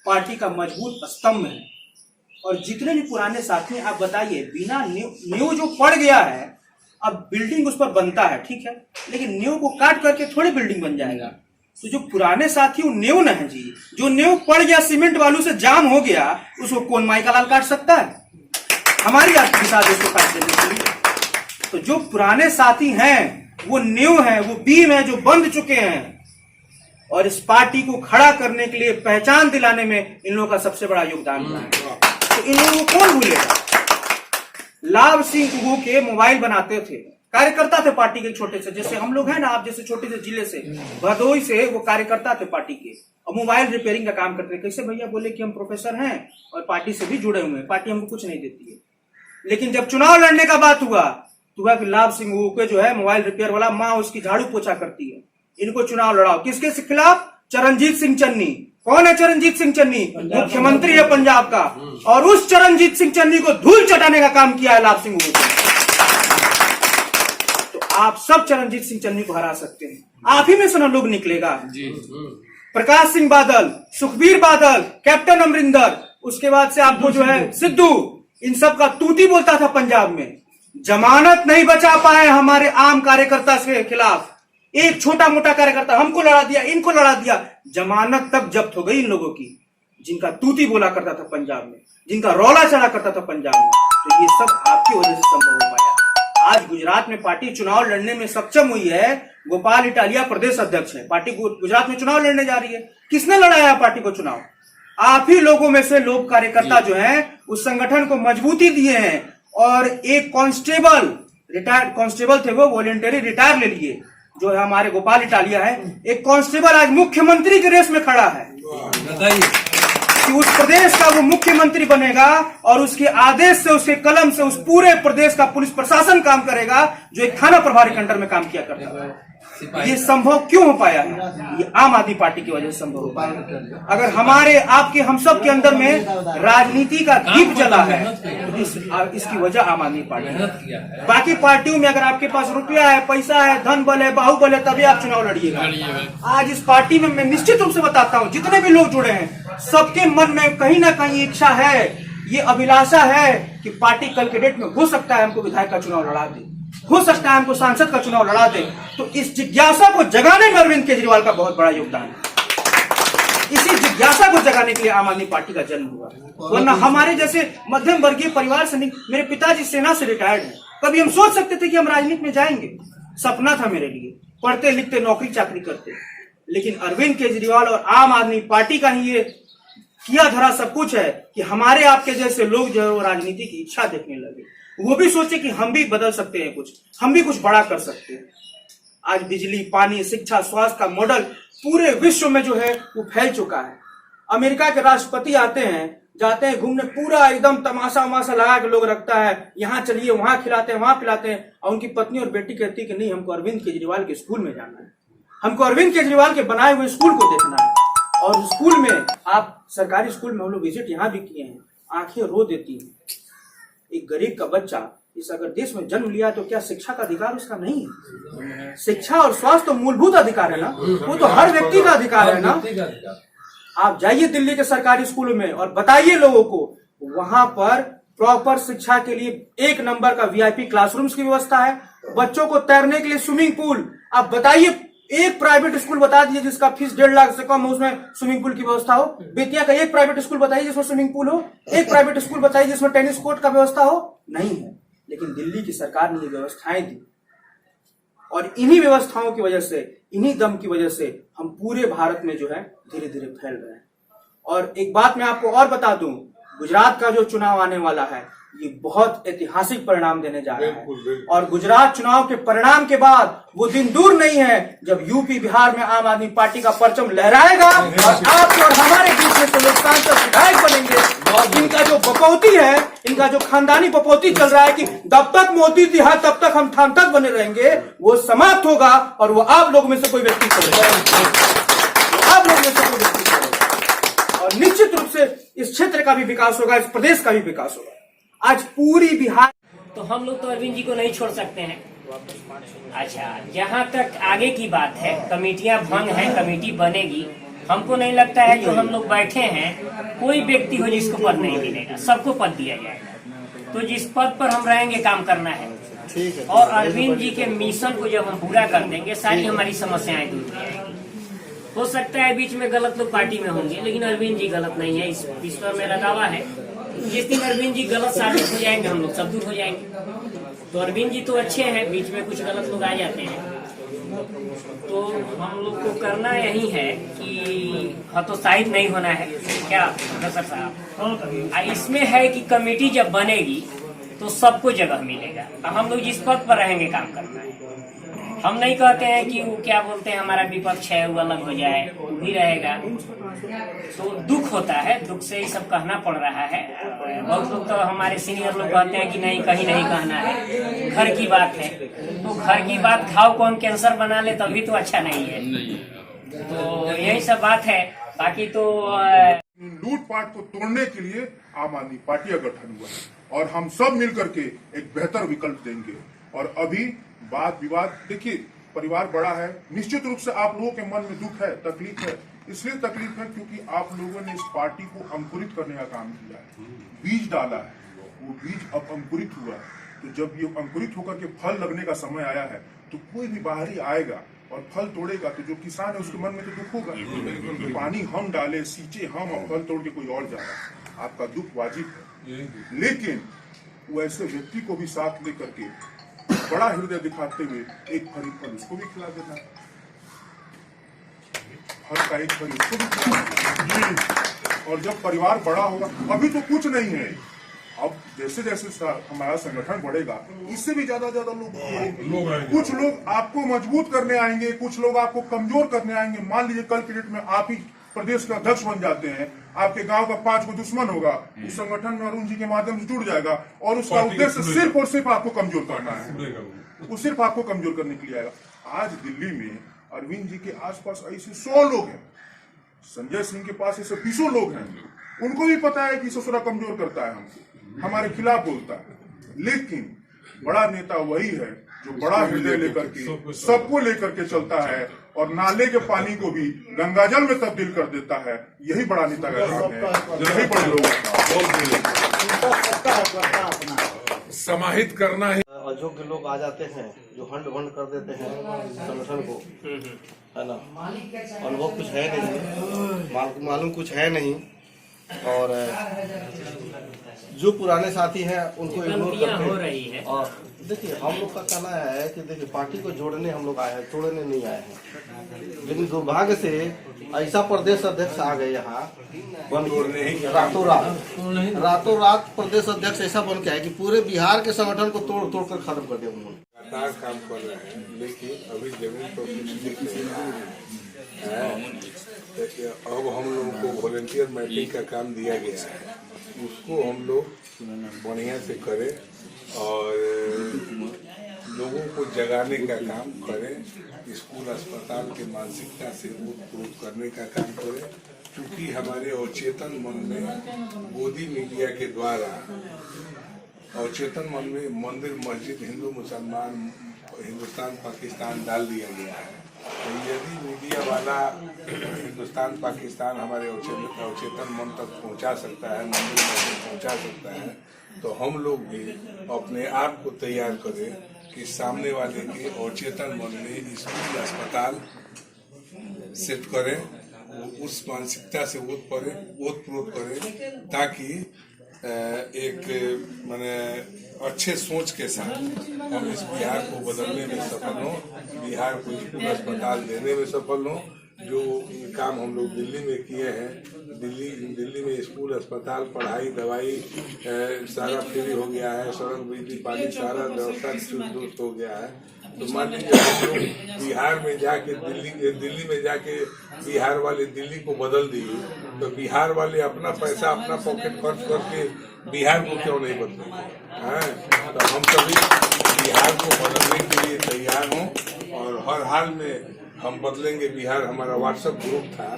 Party का मजबूत स्तंभ है। और जितने भी पुराने साथी हैं, आप बताइए, बिना नींव जो पड़ गया है, अब बिल्डिंग उस पर बनता है, ठीक है, लेकिन नींव को काट करके थोड़ी बिल्डिंग बन जाएगा। तो जो पुराने साथी वो नींव न है जी, जो नींव पड़ गया, सीमेंट बालू से जाम हो गया, उसको कौन माई का लाल काट सकता है? हमारी आपकी साथ उसको काट देने के लिए। तो जो पुराने साथी हैं, वो नींव है, वो बीम है जो बंध चुके हैं, और इस पार्टी को खड़ा करने के लिए, पहचान दिलाने में इन लोगों का सबसे बड़ा योगदान रहा है। तो इन लोगों को कौन भूलेगा? लाभ सिंह उगू के मोबाइल बनाते थे, कार्यकर्ता थे पार्टी के छोटे से, जैसे हम लोग हैं ना, आप जैसे छोटे से जिले से, भदोई से, वो कार्यकर्ता थे पार्टी के, और मोबाइल रिपेयरिंग का काम करते थे। कैसे भैया? बोले कि हम प्रोफेसर हैं और पार्टी से भी जुड़े हुए हैं, पार्टी हमको कुछ नहीं देती है। लेकिन जब चुनाव लड़ने का बात हुआ तो हुआ कि लाभ सिंह उगू के जो है मोबाइल रिपेयर वाला माँ उसकी झाड़ू पोछा करती है, इनको चुनाव लड़ाओ। किसके खिलाफ? चरणजीत सिंह चन्नी। कौन है चरणजीत सिंह चन्नी? मुख्यमंत्री है पंजाब का, और उस चरणजीत सिंह चन्नी को धूल चटाने का काम किया है लाभ सिंह उगू ने। तो आप सब चरणजीत सिंह चन्नी को हरा सकते हैं, आप ही में से ना लोग निकलेगा। प्रकाश सिंह बादल, सुखबीर बादल, कैप्टन अमरिंदर, उसके बाद से आपको जो है सिद्धू, इन सब का तूती बोलता था पंजाब में। जमानत नहीं बचा पाए हमारे आम कार्यकर्ता के खिलाफ। एक छोटा मोटा कार्यकर्ता हमको लड़ा दिया, इनको लड़ा दिया, जमानत तक जब्त हो गई इन लोगों की, जिनका तूती बोला करता था पंजाब में, जिनका रौला चला करता था पंजाब में। तो ये सब आपकी वजह से संभव हो पाया। आज गुजरात में पार्टी चुनाव लड़ने में सक्षम हुई है। गोपाल इटालिया प्रदेश अध्यक्ष है, पार्टी गुजरात में चुनाव लड़ने जा रही है। किसने लड़ाया पार्टी को चुनाव? आप ही लोगों में से लोग कार्यकर्ता जो हैं उस संगठन को मजबूती दिए हैं। और एक कांस्टेबल, रिटायर्ड कांस्टेबल थे, वो वॉलेंटरी रिटायर ले लिए, जो है हमारे गोपाल इटालिया है। एक कांस्टेबल आज मुख्यमंत्री के रेस में खड़ा है कि उस प्रदेश का वो मुख्यमंत्री बनेगा, और उसके आदेश से, उसके कलम से उस पूरे प्रदेश का पुलिस प्रशासन काम करेगा, जो एक थाना प्रभारी के अंडर में काम किया करता था। ये संभव क्यों हो पाया है? ये आम आदमी पार्टी की वजह से संभव हो पाया। अगर हमारे, आपके, हम सब के अंदर में राजनीति का दीप जला है तो इसकी वजह आम आदमी पार्टी है। बाकी पार्टियों में अगर आपके पास रुपया है, पैसा है, धन बल है, बाहुबल है, तभी आप चुनाव लड़िएगा। आज इस पार्टी में मैं निश्चित रूप से बताता हूँ, जितने भी लोग जुड़े हैं, सबके मन में कहीं ना कहीं इच्छा है, ये अभिलाषा है कि पार्टी कल के डेट में हो सकता है हमको विधायक का चुनाव लड़ा दे, हो सकता है हमको सांसद का चुनाव लड़ा दे। तो इस जिज्ञासा को जगाने में अरविंद केजरीवाल का बहुत बड़ा योगदान है। इसी जिज्ञासा को जगाने के लिए आम आदमी पार्टी का जन्म हुआ। वरना हमारे जैसे मध्यम वर्गीय परिवार से नहीं, मेरे पिताजी सेना से रिटायर्ड हैं, कभी हम सोच सकते थे कि हम राजनीति में जाएंगे? सपना था मेरे लिए, पढ़ते लिखते नौकरी चाकरी करते। लेकिन अरविंद केजरीवाल और आम आदमी पार्टी का ही ये किया धरा सब कुछ है कि हमारे आपके जैसे लोग जो है वो राजनीति की इच्छा देखने लगे, वो भी सोचे कि हम भी बदल सकते हैं, कुछ हम भी कुछ बड़ा कर सकते हैं। आज बिजली, पानी, शिक्षा, स्वास्थ्य का मॉडल पूरे विश्व में जो है वो फैल चुका है। अमेरिका के राष्ट्रपति आते हैं, जाते हैं घूमने, पूरा एकदम तमाशा वमाशा लगा के लोग रखता है, यहाँ चलिए, वहां खिलाते हैं, वहां पिलाते हैं, और उनकी पत्नी और बेटी कहती है कि नहीं, हमको अरविंद केजरीवाल के स्कूल में जाना है, हमको अरविंद केजरीवाल के बनाए हुए स्कूल को देखना है। और स्कूल में, आप सरकारी स्कूल में हम लोग विजिट यहाँ भी किए हैं, आंखें रो देती हैं। एक गरीब का बच्चा इस अगर देश में जन्म लिया तो क्या शिक्षा का अधिकार उसका नहीं है? शिक्षा और स्वास्थ्य तो मूलभूत अधिकार है ना, वो तो हर व्यक्ति का अधिकार है ना। आप जाइए दिल्ली के सरकारी स्कूलों में और बताइए लोगों को, वहां पर प्रॉपर शिक्षा के लिए 1 नंबर का VIP क्लासरूम्स की व्यवस्था है, बच्चों को तैरने के लिए स्विमिंग पूल। आप बताइए, एक प्राइवेट स्कूल बता दीजिए जिसका फीस 1.5 लाख से कम हो, उसमें स्विमिंग पूल की व्यवस्था हो। बेतिया का एक प्राइवेट स्कूल बताइए जिसमें स्विमिंग पूल हो। एक प्राइवेट स्कूल बताइए जिसमें टेनिस कोर्ट का व्यवस्था हो। नहीं है। लेकिन दिल्ली की सरकार ने ये व्यवस्थाएं दी, और इन्हीं व्यवस्थाओं की वजह से, इन्हीं दम की वजह से हम पूरे भारत में जो है धीरे धीरे फैल रहे हैं। और एक बात मैं आपको और बता दूं, गुजरात का जो चुनाव आने वाला है ये बहुत ऐतिहासिक परिणाम देने जा रहा है। और गुजरात चुनाव के परिणाम के बाद वो दिन दूर नहीं है जब यूपी, बिहार में आम आदमी पार्टी का परचम लहराएगा, और आपके और हमारे बीच में तो लोग सांसद विधायक बनेंगे। और इनका जो बपौती है, इनका जो खानदानी बपौती चल रहा है कि जब तक मोदी जी है तब तक हम थान तक बने रहेंगे, वो समाप्त होगा। और वो आप लोग में से कोई व्यक्ति करेगा, आप लोग में से कोई व्यक्ति करेगा। और निश्चित रूप से इस क्षेत्र का भी विकास होगा, इस प्रदेश का भी विकास होगा। आज पूरी बिहार, तो हम लोग तो अरविंद जी को नहीं छोड़ सकते हैं। अच्छा, जहाँ तक आगे की बात है, कमेटियां भंग है, कमेटी बनेगी, हमको नहीं लगता है जो हम लोग बैठे हैं कोई व्यक्ति हो जिसको पद नहीं मिलेगा, सबको पद दिया जाएगा। तो जिस पद पर हम रहेंगे काम करना है, और अरविंद जी के मिशन को जब हम पूरा कर देंगे सारी हमारी समस्याएं दूर हो जाएंगी। हो सकता है बीच में गलत लोग पार्टी में होंगे, लेकिन अरविंद जी गलत नहीं है, इस पर मेरा दावा है। जिस दिन अरविंद जी गलत साबित हो जाएंगे हम लोग सब दूर हो जाएंगे। तो अरविंद जी तो अच्छे हैं, बीच में कुछ गलत लोग आ जाते हैं। तो हम लोग को करना यही है कि हतोत्साहित नहीं होना है। क्या प्रोफेसर साहब, इसमें है कि कमेटी जब बनेगी तो सबको जगह मिलेगा। अब हम लोग जिस पद पर रहेंगे काम करना है। हम नहीं कहते हैं कि वो क्या बोलते हैं हमारा विपक्ष है वो अलग हो जाए, वो भी रहेगा। तो दुख होता है, दुख से ही सब कहना पड़ रहा है। बहुत लोग तो हमारे सीनियर लोग कहते हैं कि नहीं कहीं नहीं कहना है, घर की बात है। तो घर की बात घाव को हम कैंसर बना ले तभी तो अच्छा नहीं है। तो यही सब बात है। बाकी तो लूटपाट को तोड़ने के लिए आम आदमी पार्टी का गठन हुआ है और हम सब मिलकर के एक बेहतर विकल्प देंगे। और अभी वाद विवाद, देखिए परिवार बड़ा है, निश्चित रूप से आप लोगों के मन में दुख है, तकलीफ है। इसलिए तकलीफ है क्योंकि आप लोगों ने इस पार्टी को अंकुरित करने का काम किया है, बीज डाला है, वो बीज अब अंकुरित हुआ है। तो जब ये अंकुरित होकर के फल लगने का समय आया है तो कोई भी बाहरी आएगा और फल तोड़ेगा तो जो किसान है उसके मन में तो दुख होगा। तो पानी हम डाले, सींचे हम और फल तोड़ के कोई और जा रहा है, आपका दुख वाजिब है। लेकिन वो ऐसे व्यक्ति को भी साथ लेकर के बड़ा हृदय दिखाते हुए एक फल उसको भी खिला देना, फल का एक फल उसको भी खिला देना। और जब परिवार बड़ा होगा, अभी तो कुछ नहीं है, अब जैसे जैसे हमारा संगठन बढ़ेगा इससे भी ज्यादा लोग आएंगे। कुछ लोग आपको मजबूत करने आएंगे, कुछ लोग आपको कमजोर करने आएंगे। मान लीजिए कल के डेट में आप ही प्रदेश का अध्यक्ष बन जाते हैं, आपके गांव का 5 को दुश्मन होगा, उस संगठन में अरुण जी के माध्यम से जुड़ जाएगा और उसका उद्देश्य सिर्फ और सिर्फ आपको कमजोर करना है, वो सिर्फ आपको कमजोर करने के लिए आएगा। आज दिल्ली में अरविंद जी के आसपास ऐसे 100 लोग हैं, संजय सिंह के पास ऐसे 20 लोग हैं, उनको भी पता है कि ससुरा कमजोर करता है, हमको हमारे खिलाफ बोलता है। लेकिन बड़ा नेता वही है जो बड़ा हृदय लेकर के सबको लेकर के चलता है और नाले के पानी को भी गंगाजल में तब्दील कर देता है। यही बड़ा नेता का काम है, यही बड़े लोग समाहित करना है। अयोग्य लोग आ जाते हैं जो हंड भंड कर देते हैं संगठन को, है ना। अनुभव कुछ है नहीं, मालूम कुछ है नहीं, और जो पुराने साथी हैं उनको इग्नोर करते हो रही है। और देखिए हम लोग का कहना है कि देखिए पार्टी को जोड़ने हम लोग आए हैं, तोड़ने नहीं आए हैं। लेकिन दुर्भाग्य से ऐसा प्रदेश अध्यक्ष आ गए यहाँ बन रातों रात प्रदेश अध्यक्ष ऐसा बन के आए कि पूरे बिहार के संगठन को तोड़ कर खत्म कर दिया उन्होंने। लगातार काम कर रहे हैं, लेकिन अभी जमीन पर कुछ दिख नहीं रहा है। अब हम लोगों को वॉलंटियर मैपिंग का काम दिया गया है, उसको हम लोग बढ़िया से करें और लोगों को जगाने का काम करें, स्कूल अस्पताल के मानसिकता से उत्प्रोत करने का काम करें। क्योंकि हमारे अवचेतन मन में गोदी मीडिया के द्वारा अवचेतन मन में मंदिर मस्जिद हिंदू मुसलमान हिंदुस्तान पाकिस्तान डाल दिया गया है। तो यदि मीडिया वाला हिंदुस्तान पाकिस्तान हमारे अवचेतन मन तक पहुंचा सकता है, मंदिर मस्जिद पहुंचा सकता है, तो हम लोग भी अपने आप को तैयार करें कि सामने वाले के अवचेतन मन में स्कूल अस्पताल सेट करें, उस मानसिकता से ओतप्रोत करें, ताकि एक माने अच्छे सोच के साथ हम इस बिहार को बदलने में सफल हों, बिहार को स्कूल अस्पताल देने में सफल हों। जो काम हम लोग दिल्ली में किए हैं, दिल्ली में स्कूल अस्पताल पढ़ाई दवाई सारा फ्री हो गया है, सड़क बिजली पानी सारा व्यवस्था दुरुस्त हो गया है। तो मान लीजिए हम लोग बिहार में जाके दिल्ली में जाके बिहार वाले दिल्ली को बदल दिए, तो बिहार वाले अपना पैसा अपना पॉकेट खर्च करके बिहार को क्यों नहीं बदलेंगे। तो हम सभी बिहार को बदलने के लिए तैयार हों और हर हाल में हम बदलेंगे बिहार। हमारा व्हाट्सएप ग्रुप था,